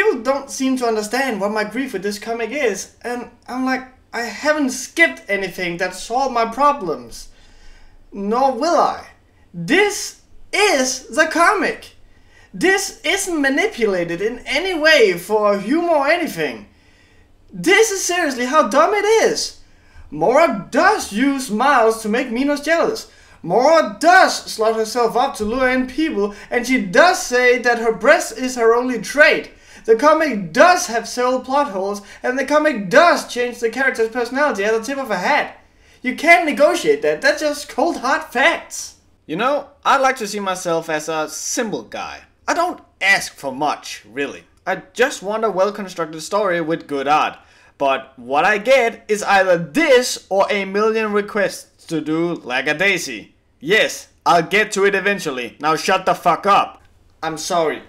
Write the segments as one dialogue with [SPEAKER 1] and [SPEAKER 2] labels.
[SPEAKER 1] people don't seem to understand what my grief with this comic is, and I'm like, I haven't skipped anything that solved my problems. Nor will I. This is the comic. This isn't manipulated in any way for humor or anything. This is seriously how dumb it is. Mora does use Miles to make Minos jealous. Mora does slut herself up to lure in people, and she does say that her breast is her only trait. The comic does have several plot holes, and the comic does change the character's personality at the tip of a hat. You can't negotiate that, that's just cold hard facts. You know, I like to see myself as a simple guy. I don't ask for much, really. I just want a well-constructed story with good art. But what I get is either this or a million requests to do like a daisy. Yes, I'll get to it eventually. Now shut the fuck up. I'm sorry.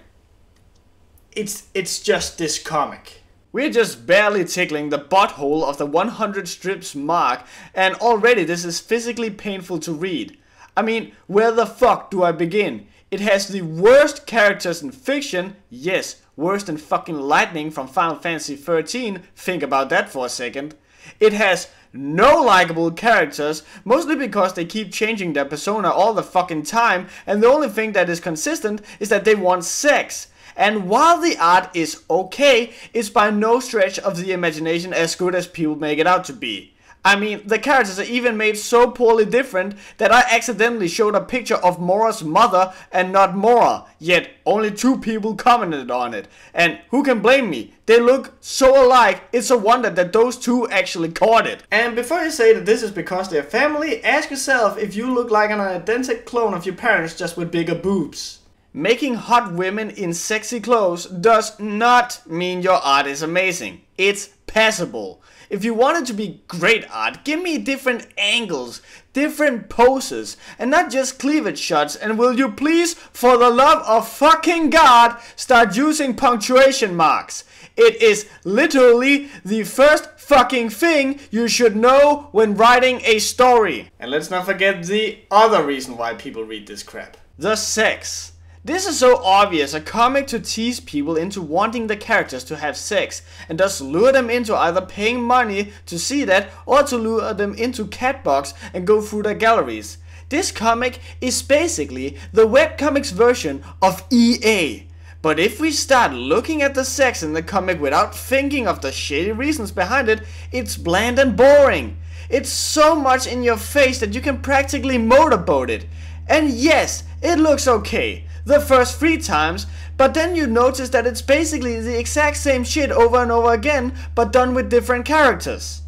[SPEAKER 1] It's just this comic. We're just barely tickling the butthole of the 100 strips mark, and already this is physically painful to read. I mean, where the fuck do I begin? It has the worst characters in fiction, yes, worse than fucking Lightning from Final Fantasy 13, think about that for a second. It has no likable characters, mostly because they keep changing their persona all the fucking time, and the only thing that is consistent is that they want sex. And while the art is okay, it's by no stretch of the imagination as good as people make it out to be. I mean, the characters are even made so poorly different that I accidentally showed a picture of Mora's mother and not Mora, yet only 2 people commented on it. And who can blame me? They look so alike, it's a wonder that those 2 actually caught it. And before you say that this is because they're family, ask yourself if you look like an identical clone of your parents just with bigger boobs. Making hot women in sexy clothes does not mean your art is amazing. It's passable. If you want it to be great art, give me different angles, different poses, and not just cleavage shots. And will you please, for the love of fucking God, start using punctuation marks? It is literally the first fucking thing you should know when writing a story. And let's not forget the other reason why people read this crap. The sex. This is so obvious, a comic to tease people into wanting the characters to have sex, and thus lure them into either paying money to see that, or to lure them into Catbox and go through their galleries. This comic is basically the webcomics version of EA. But if we start looking at the sex in the comic without thinking of the shady reasons behind it, it's bland and boring. It's so much in your face that you can practically motorboat it. And yes, it looks okay the first 3 times, but then you notice that it's basically the exact same shit over and over again, but done with different characters.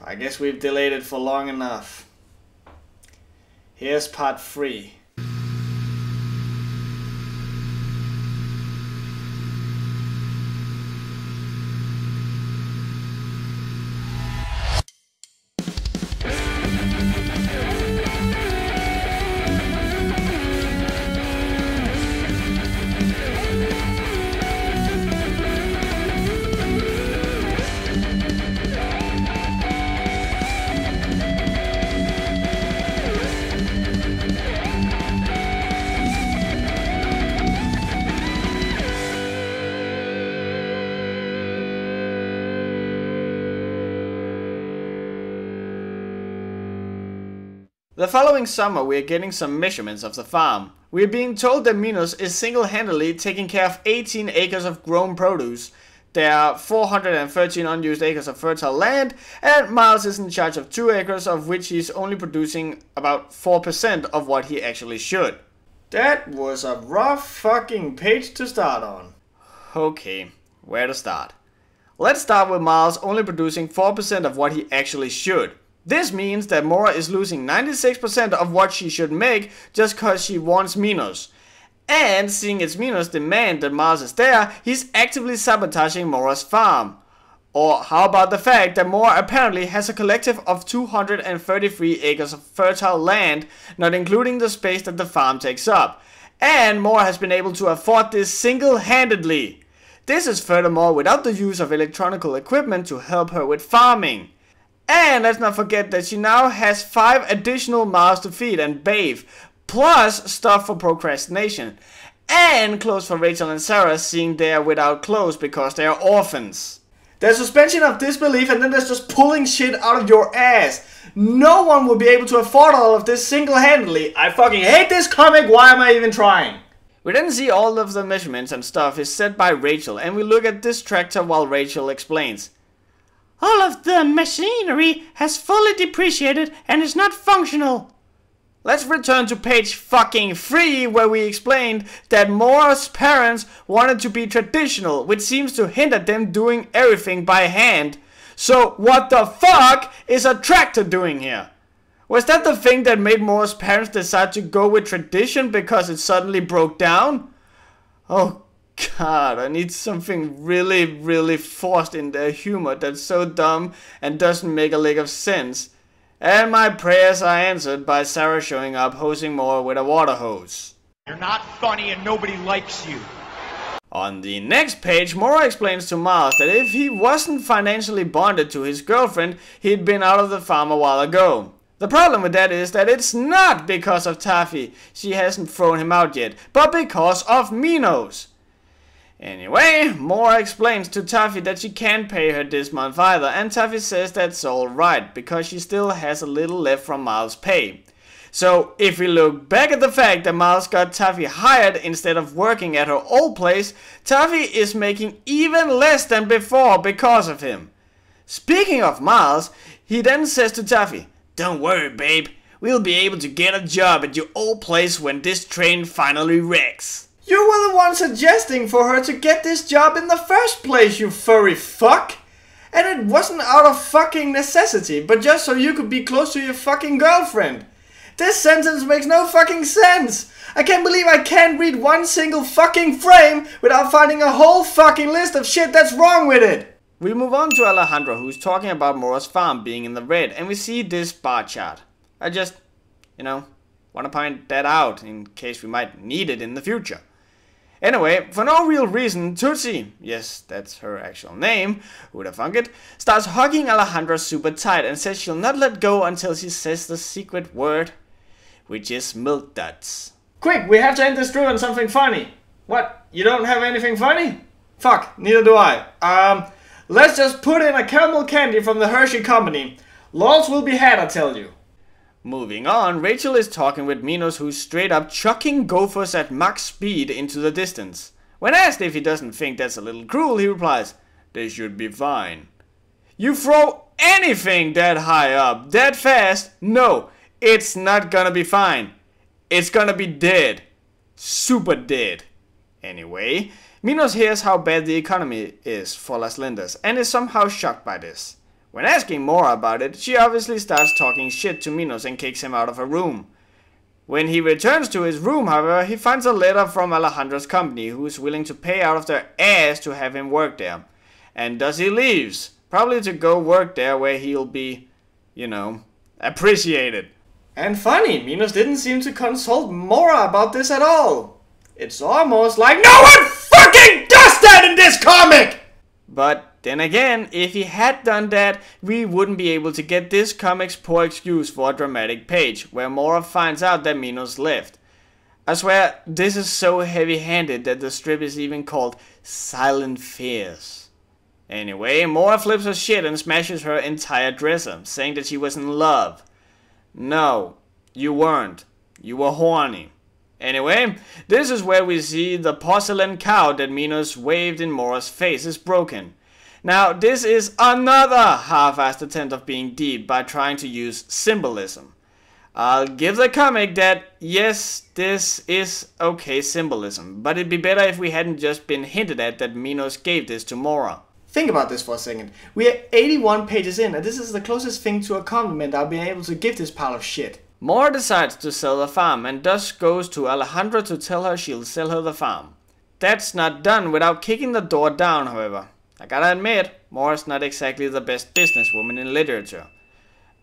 [SPEAKER 1] I guess we've delayed it for long enough. Here's part 3. The following summer we are getting some measurements of the farm. We are being told that Minos is single-handedly taking care of 18 acres of grown produce. There are 413 unused acres of fertile land, and Miles is in charge of 2 acres, of which he's only producing about 4% of what he actually should. That was a rough fucking page to start on. Okay, where to start? Let's start with Miles only producing 4% of what he actually should. This means that Mora is losing 96% of what she should make just cause she wants Minos. And seeing it's Minos' demand that Miles is there, he's actively sabotaging Mora's farm. Or how about the fact that Mora apparently has a collective of 233 acres of fertile land, not including the space that the farm takes up. And Mora has been able to afford this single-handedly. This is furthermore without the use of electronical equipment to help her with farming. And let's not forget that she now has 5 additional mouths to feed and bathe, plus stuff for procrastination. and clothes for Rachel and Sarah, seeing they are without clothes because they are orphans. There's suspension of disbelief, and then there's just pulling shit out of your ass. No one will be able to afford all of this single-handedly. I fucking hate this comic, why am I even trying? We then see all of the measurements and stuff is set by Rachel, and we look at this tractor while Rachel explains. All of the machinery has fully depreciated and is not functional. Let's return to page fucking 3, where we explained that Maura's parents wanted to be traditional, which seems to hint at them doing everything by hand. So what the fuck is a tractor doing here? Was that the thing that made Maura's parents decide to go with tradition because it suddenly broke down? Oh god, I need something really forced in their humor that's so dumb and doesn't make a lick of sense. And my prayers are answered by Sarah showing up hosing Maura with a water hose.
[SPEAKER 2] You're not funny and nobody likes you.
[SPEAKER 1] On the next page, Maura explains to Miles that if he wasn't financially bonded to his girlfriend, he'd been out of the farm a while ago. The problem with that is that it's not because of Taffy, she hasn't thrown him out yet, but because of Minos. Anyway, Maura explains to Taffy that she can't pay her this month either, and Taffy says that's alright, because she still has a little left from Miles' pay. So, if we look back at the fact that Miles got Taffy hired instead of working at her old place, Taffy is making even less than before because of him. Speaking of Miles, he then says to Taffy, "Don't worry, babe, we'll be able to get a job at your old place when this train finally wrecks." You were the one suggesting for her to get this job in the first place, you furry fuck! And it wasn't out of fucking necessity, but just so you could be close to your fucking girlfriend. This sentence makes no fucking sense! I can't believe I can't read one single fucking frame without finding a whole fucking list of shit that's wrong with it! We move on to Alejandro, who's talking about Maura's farm being in the red, and we see this bar chart. I just, want to point that out in case we might need it in the future. Anyway, for no real reason, Tootsie, yes, that's her actual name, who'da thunk it, starts hugging Alejandro super tight and says she'll not let go until she says the secret word, which is milk duds. Quick, we have to end this through on something funny. What, you don't have anything funny? Fuck, neither do I. Let's just put in a caramel candy from the Hershey Company. Lols will be had, I tell you. Moving on, Rachel is talking with Minos, who's straight up chucking gophers at max speed into the distance. When asked if he doesn't think that's a little cruel, he replies, "They should be fine." You throw anything that high up, that fast, no, it's not gonna be fine. It's gonna be dead. Super dead. Anyway, Minos hears how bad the economy is for Las Lindas and is somehow shocked by this. When asking Maura about it, she obviously starts talking shit to Minos and kicks him out of her room. When he returns to his room, however, he finds a letter from Alejandro's company, who is willing to pay out of their ass to have him work there. And thus he leaves, probably to go work there where he'll be, appreciated. And funny, Minos didn't seem to consult Maura about this at all. It's almost like no one fucking does that in this comic! But then again, if he had done that, we wouldn't be able to get this comic's poor excuse for a dramatic page, where Maura finds out that Minos left. I swear, this is so heavy-handed that the strip is even called Silent Fears. Anyway, Maura flips her shit and smashes her entire dresser, saying that she was in love. No, you weren't. You were horny. Anyway, this is where we see the porcelain cow that Minos waved in Maura's face is broken. Now, this is another half-assed attempt of being deep by trying to use symbolism. I'll give the comic that, yes, this is okay symbolism, but it'd be better if we hadn't just been hinted at that Minos gave this to Maura. Think about this for a second. We are 81 pages in, and this is the closest thing to a compliment I've been able to give this pile of shit. Maura decides to sell the farm, and thus goes to Alejandro to tell her she'll sell her the farm. That's not done without kicking the door down, however. I gotta admit, Maura's not exactly the best businesswoman in literature.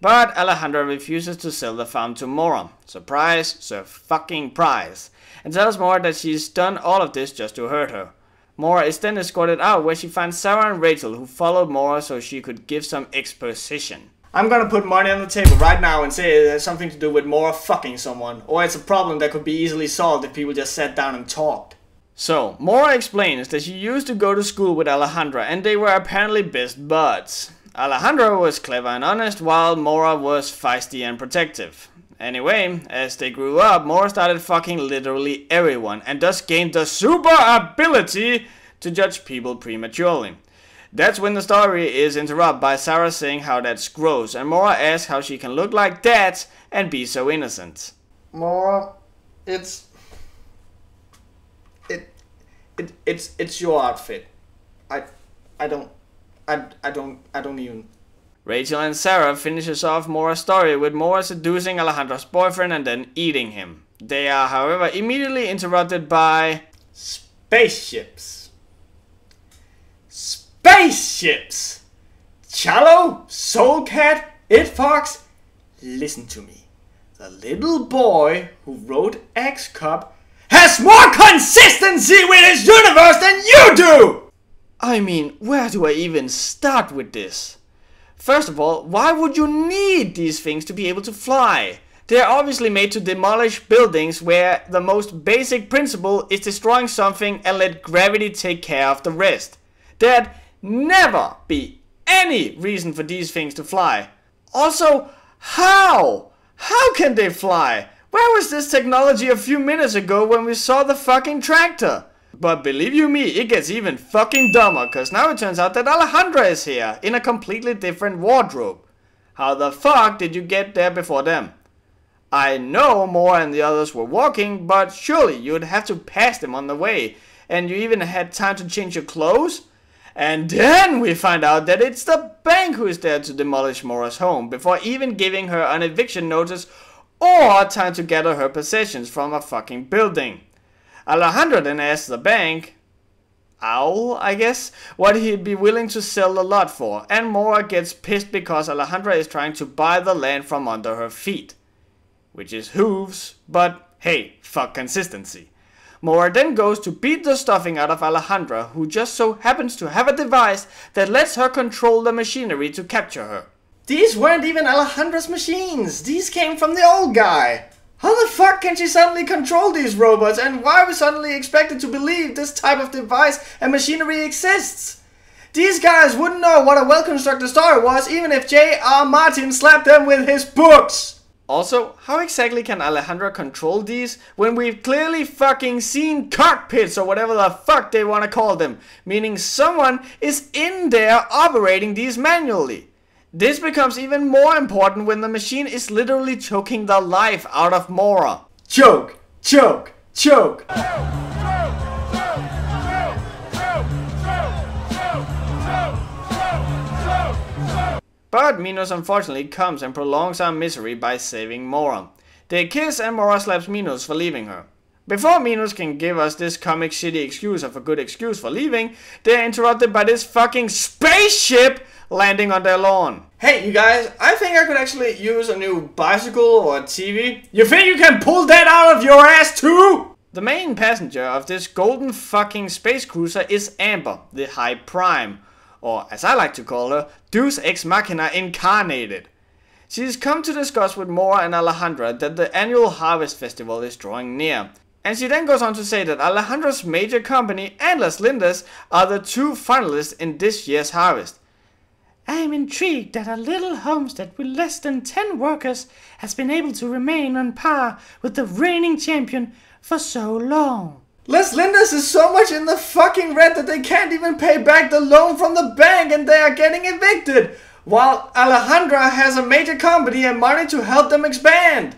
[SPEAKER 1] But Alejandro refuses to sell the farm to Maura. Surprise, surfucking-prise. And tells Maura that she's done all of this just to hurt her. Maura is then escorted out, where she finds Sarah and Rachel, who followed Maura so she could give some exposition. I'm gonna put money on the table right now and say it has something to do with Mora fucking someone, or it's a problem that could be easily solved if people just sat down and talked. So, Mora explains that she used to go to school with Alejandra and they were apparently best buds. Alejandra was clever and honest while Mora was feisty and protective. Anyway, as they grew up, Mora started fucking literally everyone and thus gained the super ability to judge people prematurely. That's when the story is interrupted by Sarah saying how that's gross and Mora asks how she can look like that and be so innocent. Mora, it's your outfit. I don't even. Rachel and Sarah finishes off Mora's story with Mora seducing Alejandra's boyfriend and then eating him. They are, however, immediately interrupted by spaceships. Spaceships! Chalo, Soulcat, Fox, listen to me. The little boy who wrote X-Cup has more consistency with his universe than you do! I mean, where do I even start with this? First of all, why would you need these things to be able to fly? They are obviously made to demolish buildings where the most basic principle is destroying something and let gravity take care of the rest. There'd never be any reason for these things to fly. Also, how? How can they fly? Where was this technology a few minutes ago when we saw the fucking tractor? But believe you me, it gets even fucking dumber, cause now it turns out that Alejandra is here, in a completely different wardrobe. How the fuck did you get there before them? I know Mora and the others were walking, but surely you'd have to pass them on the way, and you even had time to change your clothes? And then we find out that it's the bank who is there to demolish Mora's home, before even giving her an eviction notice or time to gather her possessions from a fucking building. Alejandra then asks the bank, Owl, I guess, what he'd be willing to sell the lot for, and Mora gets pissed because Alejandra is trying to buy the land from under her feet. Which is hooves, but hey, fuck consistency. Mora then goes to beat the stuffing out of Alejandra, who just so happens to have a device that lets her control the machinery to capture her. These weren't even Alejandra's machines, these came from the old guy. How the fuck can she suddenly control these robots, and why are we suddenly expected to believe this type of device and machinery exists? These guys wouldn't know what a well-constructed story was even if J.R. Martin slapped them with his books. Also, how exactly can Alejandra control these when we've clearly fucking seen cockpits or whatever the fuck they want to call them, meaning someone is in there operating these manually? This becomes even more important when the machine is literally choking the life out of Mora. Choke! Choke! Choke! But Minos unfortunately comes and prolongs our misery by saving Mora. They kiss and Mora slaps Minos for leaving her. Before Minos can give us this comic shitty excuse of a good excuse for leaving, they're interrupted by this fucking spaceship landing on their lawn. Hey you guys, I think I could actually use a new bicycle or a TV. You think you can pull that out of your ass too? The main passenger of this golden fucking space cruiser is Amber, the High Prime. Or as I like to call her, Deus Ex Machina incarnated. She's come to discuss with Mora and Alejandra that the annual Harvest Festival is drawing near. And she then goes on to say that Alejandra's major company and Las Lindas are the two finalists in this year's harvest. I am intrigued that a little homestead with less than 10 workers has been able to remain on par with the reigning champion for so long. Las Lindas is so much in the fucking red that they can't even pay back the loan from the bank and they are getting evicted, while Alejandra has a major company and money to help them expand.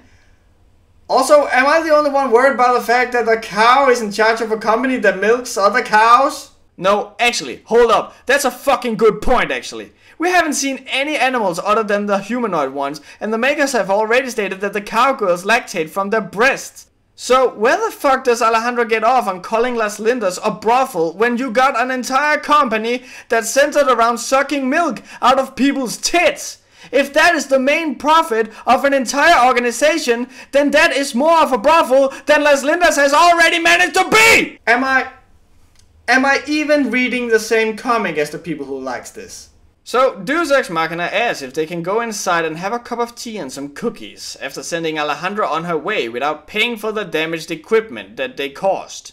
[SPEAKER 1] Also, am I the only one worried about the fact that the cow is in charge of a company that milks other cows? No, actually, hold up. That's a fucking good point, actually. We haven't seen any animals other than the humanoid ones, and the makers have already stated that the cowgirls lactate from their breasts. So, where the fuck does Alejandra get off on calling Las Lindas a brothel when you got an entire company that's centered around sucking milk out of people's tits? If that is the main profit of an entire organization, then that is more of a brothel than Las Lindas has already managed to be! Am I even reading the same comic as the people who likes this? So Deus Ex Machina asks if they can go inside and have a cup of tea and some cookies after sending Alejandra on her way without paying for the damaged equipment that they caused.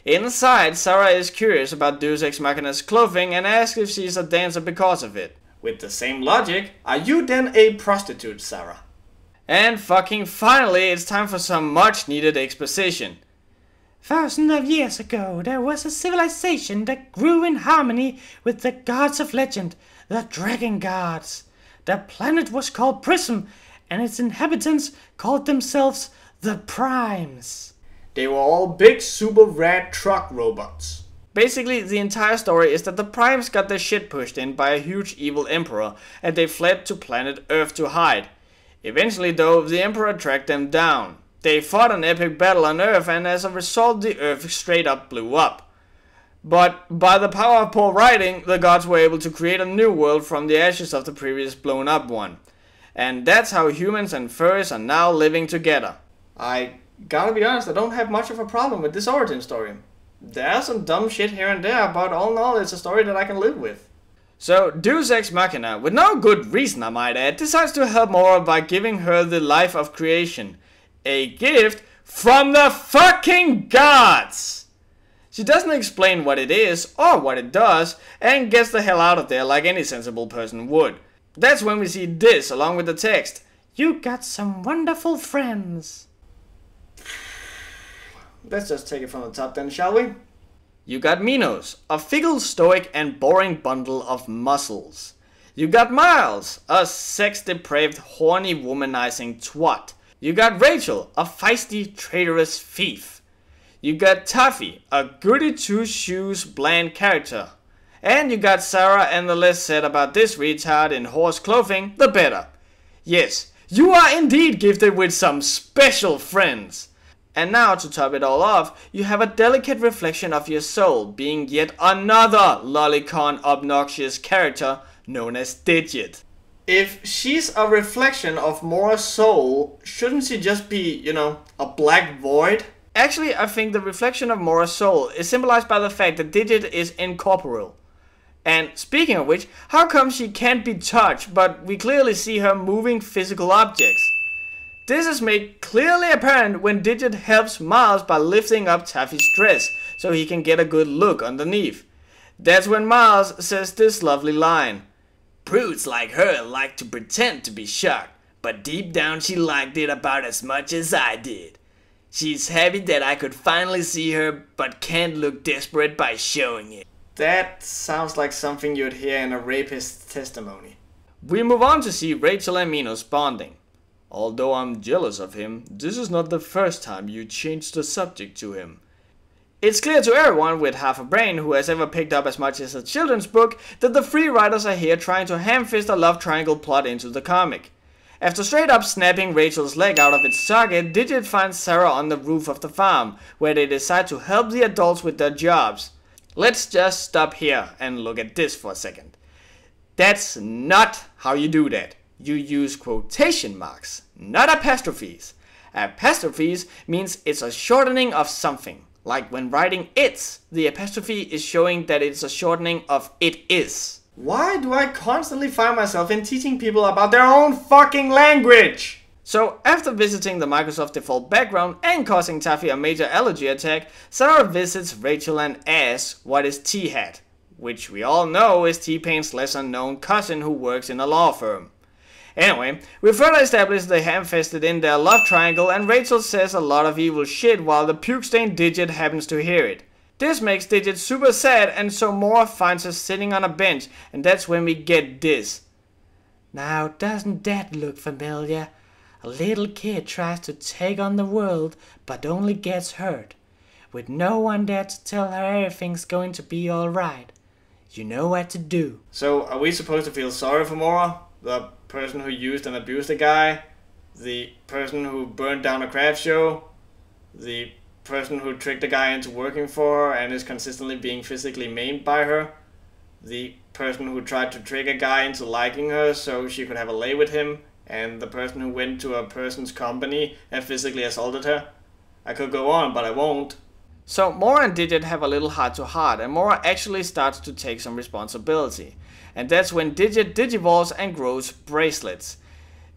[SPEAKER 1] Inside, Sarah is curious about Deus Ex Machina's clothing and asks if she's a dancer because of it. With the same logic, are you then a prostitute, Sarah? And fucking finally, it's time for some much needed exposition.
[SPEAKER 3] Thousands of years ago, there was a civilization that grew in harmony with the gods of legend, the dragon gods. The planet was called Prism, and its inhabitants called themselves the Primes.
[SPEAKER 1] They were all big, super rad truck robots. Basically, the entire story is that the Primes got their shit pushed in by a huge evil emperor, and they fled to planet Earth to hide. Eventually, though, the emperor tracked them down. They fought an epic battle on Earth, and as a result, the Earth straight up blew up. But by the power of poor writing, the gods were able to create a new world from the ashes of the previous blown up one. And that's how humans and furries are now living together. I gotta be honest, I don't have much of a problem with this origin story. There's some dumb shit here and there, but all in all, it's a story that I can live with. So, Deus Ex Machina, with no good reason I might add, decides to help Mora by giving her the life of creation. A gift from the fucking gods! She doesn't explain what it is or what it does, and gets the hell out of there like any sensible person would. That's when we see this along with the text.
[SPEAKER 3] You got some wonderful friends.
[SPEAKER 1] Let's just take it from the top then, shall we? You got Minos, a fickle, stoic and boring bundle of muscles. You got Miles, a sex-depraved, horny, womanizing twat. You got Rachel, a feisty, traitorous thief. You got Taffy, a goody two-shoes, bland character. And you got Sarah, and the less said about this retard in horse clothing, the better. Yes, you are indeed gifted with some special friends. And now, to top it all off, you have a delicate reflection of your soul, being yet another lolicon obnoxious character known as Digit. If she's a reflection of Mora's soul, shouldn't she just be, you know, a black void? Actually, I think the reflection of Mora's soul is symbolized by the fact that Digit is incorporeal. And speaking of which, how come she can't be touched, but we clearly see her moving physical objects? This is made clearly apparent when Digit helps Miles by lifting up Taffy's dress, so he can get a good look underneath. That's when Miles says this lovely line. Brutes like her like to pretend to be shocked, but deep down she liked it about as much as I did. She's happy that I could finally see her, but can't look desperate by showing it. That sounds like something you'd hear in a rapist's testimony. We move on to see Rachel and Minos bonding. Although I'm jealous of him, this is not the first time you changed the subject to him. It's clear to everyone with half a brain who has ever picked up as much as a children's book that the three writers are here trying to ham-fist a love triangle plot into the comic. After straight up snapping Rachel's leg out of its socket, Digit finds Sarah on the roof of the farm, where they decide to help the adults with their jobs. Let's just stop here and look at this for a second. That's not how you do that. You use quotation marks, not apostrophes. Apostrophes means it's a shortening of something. Like when writing it's, the apostrophe is showing that it's a shortening of it is. Why do I constantly find myself in teaching people about their own fucking language? So after visiting the Microsoft default background and causing Taffy a major allergy attack, Sarah visits Rachel and asks what is T-Hat, which we all know is T-Pain's lesser known cousin who works in a law firm. Anyway, we further establish they ham-fisted in their love triangle and Rachel says a lot of evil shit while the puke-stained Digit happens to hear it. This makes Digit super sad and so Mora finds her sitting on a bench and that's when we get this.
[SPEAKER 3] Now doesn't that look familiar? A little kid tries to take on the world but only gets hurt. With no one there to tell her everything's going to be alright. You know what to do.
[SPEAKER 1] So are we supposed to feel sorry for Mora? The person who used and abused a guy? The person who burned down a craft show? The person who tricked a guy into working for her and is consistently being physically maimed by her? The person who tried to trick a guy into liking her so she could have a lay with him? And the person who went to a person's company and physically assaulted her? I could go on, but I won't. So Mora and Digit have a little heart-to-heart, and Mora actually starts to take some responsibility. And that's when Digit digivolves and grows bracelets.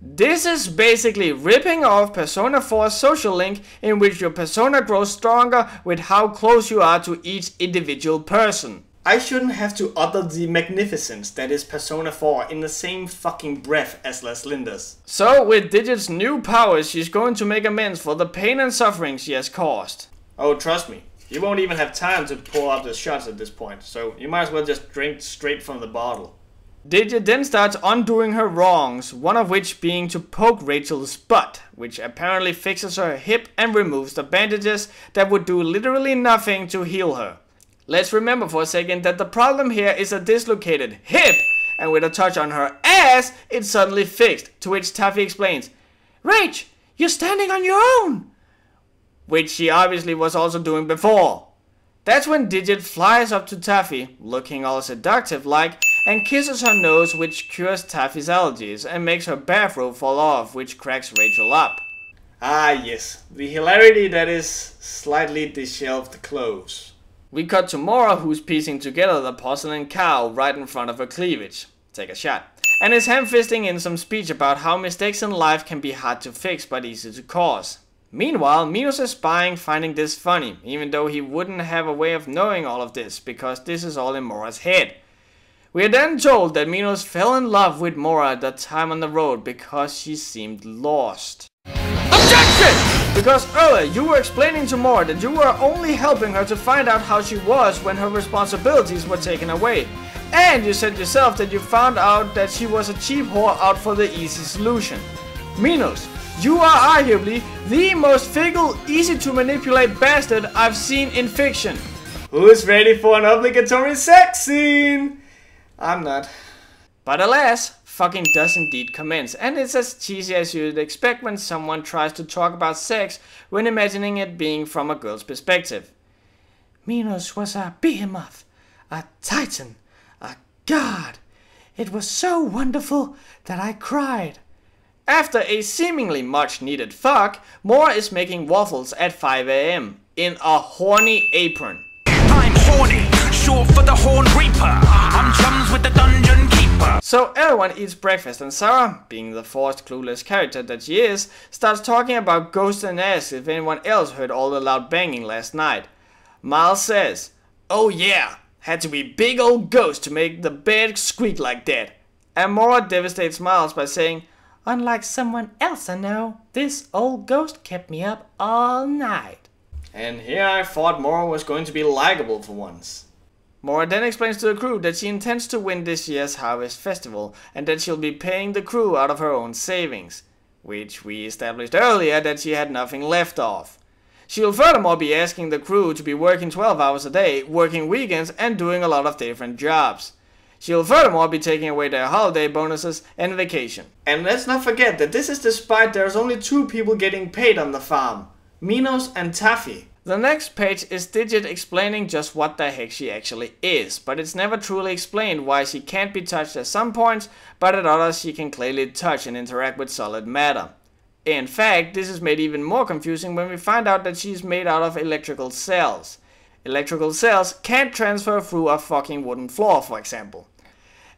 [SPEAKER 1] This is basically ripping off Persona 4's social link, in which your persona grows stronger with how close you are to each individual person. I shouldn't have to utter the magnificence that is Persona 4 in the same fucking breath as Leslinda's. So with Digit's new powers, she's going to make amends for the pain and suffering she has caused. Oh, trust me, you won't even have time to pour out the shots at this point, so you might as well just drink straight from the bottle. Digit then starts undoing her wrongs, one of which being to poke Rachel's butt, which apparently fixes her hip and removes the bandages that would do literally nothing to heal her. Let's remember for a second that the problem here is a dislocated hip, and with a touch on her ass, it's suddenly fixed, to which Taffy explains, "Rach, you're standing on your own!" Which she obviously was also doing before. That's when Digit flies up to Taffy, looking all seductive like, and kisses her nose, which cures Taffy's allergies and makes her bathrobe fall off, which cracks Rachel up. Ah yes, the hilarity that is slightly disheveled clothes. We cut to Mora, who's piecing together the porcelain cow right in front of her cleavage. Take a shot. And is ham-fisting in some speech about how mistakes in life can be hard to fix but easy to cause. Meanwhile, Minos is spying, finding this funny, even though he wouldn't have a way of knowing all of this, because this is all in Mora's head. We are then told that Minos fell in love with Mora at that time on the road because she seemed lost. Objection! Because earlier you were explaining to Mora that you were only helping her to find out how she was when her responsibilities were taken away. And you said yourself that you found out that she was a cheap whore out for the easy solution. Minos, you are arguably the most fickle, easy to manipulate bastard I've seen in fiction. Who's ready for an obligatory sex scene? I'm not. But alas, fucking does indeed commence, and it's as cheesy as you'd expect when someone tries to talk about sex when imagining it being from a girl's perspective.
[SPEAKER 3] Minos was a behemoth, a titan, a god. It was so wonderful that I cried.
[SPEAKER 1] After a seemingly much needed fuck, Mora is making waffles at 5 AM in a horny apron.
[SPEAKER 4] I'm horny, short for the Horn Reaper. I'm chums with the Dungeon Keeper.
[SPEAKER 1] So everyone eats breakfast, and Sarah, being the forced clueless character that she is, starts talking about ghosts and asks if anyone else heard all the loud banging last night. Miles says, "Oh yeah, had to be big old ghost to make the bed squeak like that." And Mora devastates Miles by saying,
[SPEAKER 3] "Unlike someone else I know, this old ghost kept me up all night."
[SPEAKER 1] And here I thought Mora was going to be likable for once. Mora then explains to the crew that she intends to win this year's Harvest Festival and that she'll be paying the crew out of her own savings, which we established earlier that she had nothing left of. She'll furthermore be asking the crew to be working 12 hours a day, working weekends and doing a lot of different jobs. She'll furthermore be taking away their holiday bonuses and vacation. And let's not forget that this is despite there's only 2 people getting paid on the farm, Minos and Taffy. The next page is Digit explaining just what the heck she actually is, but it's never truly explained why she can't be touched at some points, but at others she can clearly touch and interact with solid matter. In fact, this is made even more confusing when we find out that she's made out of electrical cells. Electrical cells can't transfer through a fucking wooden floor, for example.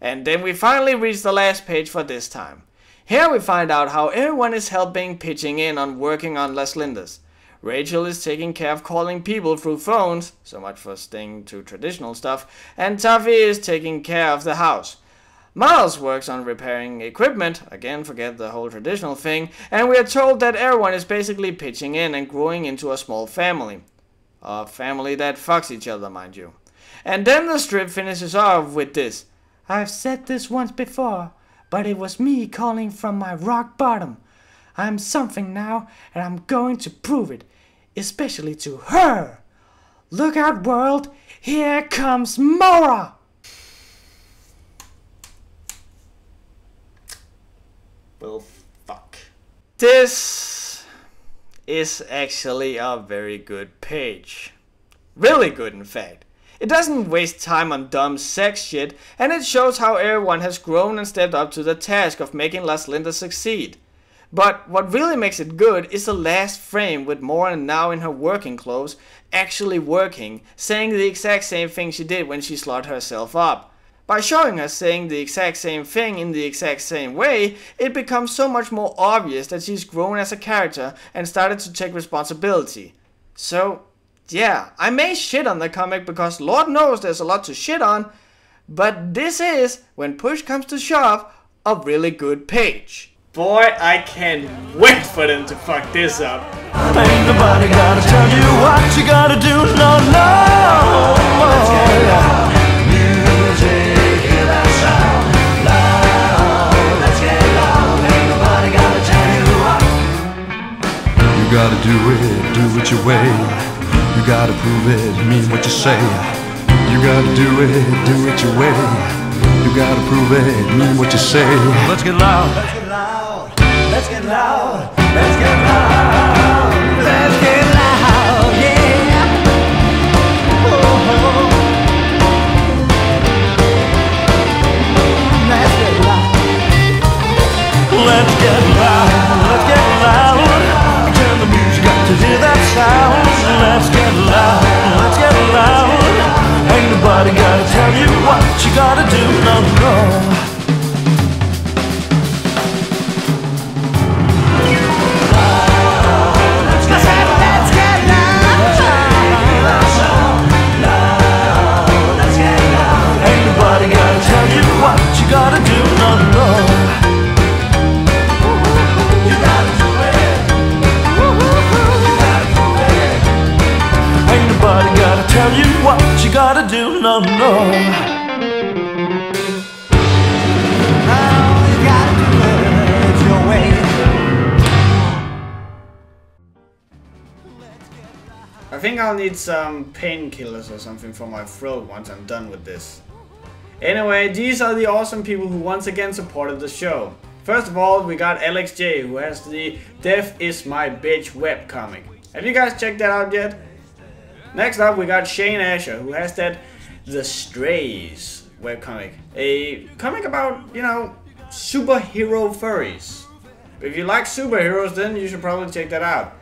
[SPEAKER 1] And then we finally reach the last page for this time. Here we find out how everyone is helping pitching in on working on Leslinda's. Rachel is taking care of calling people through phones, so much for staying to traditional stuff, and Taffy is taking care of the house. Miles works on repairing equipment, again forget the whole traditional thing, and we are told that everyone is basically pitching in and growing into a small family. A family that fucks each other, mind you. And then the strip finishes off with this.
[SPEAKER 3] "I've said this once before, but it was me calling from my rock bottom. I'm something now, and I'm going to prove it, especially to her. Look out, world, here comes Mora!"
[SPEAKER 1] Well, fuck. This is actually a very good page. Really good, in fact. It doesn't waste time on dumb sex shit, and it shows how everyone has grown and stepped up to the task of making Leslinda succeed. But what really makes it good is the last frame with Moran now in her working clothes, actually working, saying the exact same thing she did when she slotted herself up. By showing her saying the exact same thing in the exact same way, it becomes so much more obvious that she's grown as a character and started to take responsibility. So, yeah, I may shit on the comic because Lord knows there's a lot to shit on, but this is, when push comes to shove, a really good page. Boy, I can't wait for them to fuck this up.
[SPEAKER 5] Ain't nobody gotta tell you what you gotta do, no, no. Let's get loud. Music, hear that sound. Loud, let's get loud. Ain't nobody gotta tell you what. You gotta do it your way. You gotta prove it, mean what you say. You gotta do it your way. You gotta prove it, mean what you say. Let's get loud. Let's get loud. Let's get loud. Let's get loud. Let's get loud. Yeah. Oh. Let's get loud. Let's get loud. Let's get loud. Turn the music up to hear that sound. Let's get loud. Let's get loud. Ain't nobody gotta tell you what you gotta do, no, no. Let's get loud. Let's get loud. Ain't nobody gotta tell you what you gotta do, no, no. You gotta do it. You gotta do it. Ain't nobody gotta tell you what you gotta do, no, no. Now you gotta do it your way.
[SPEAKER 1] I think I'll need some painkillers or something for my throat once I'm done with this. Anyway, these are the awesome people who once again supported the show. First of all, we got Alix J, who has the Death Is My Bitch webcomic. Have you guys checked that out yet? Next up, we got Shane Asher, who has that The Strays webcomic. A comic about, you know, superhero furries. If you like superheroes, then you should probably check that out.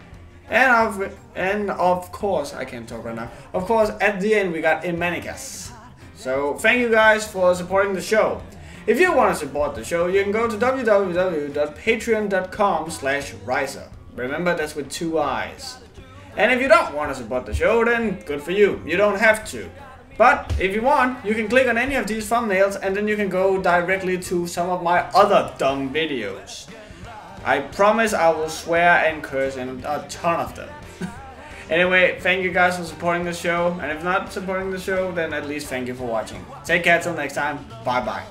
[SPEAKER 1] And of course, I can't talk right now. Of course, at the end, we got Emanicas. So, thank you guys for supporting the show. If you want to support the show, you can go to www.patreon.com/Riser. Remember, that's with 2 I's. And if you don't want to support the show, then good for you. You don't have to. But if you want, you can click on any of these thumbnails and then you can go directly to some of my other dumb videos. I promise I will swear and curse in a ton of them. Anyway, thank you guys for supporting the show. And if not supporting the show, then at least thank you for watching. Take care till next time. Bye bye.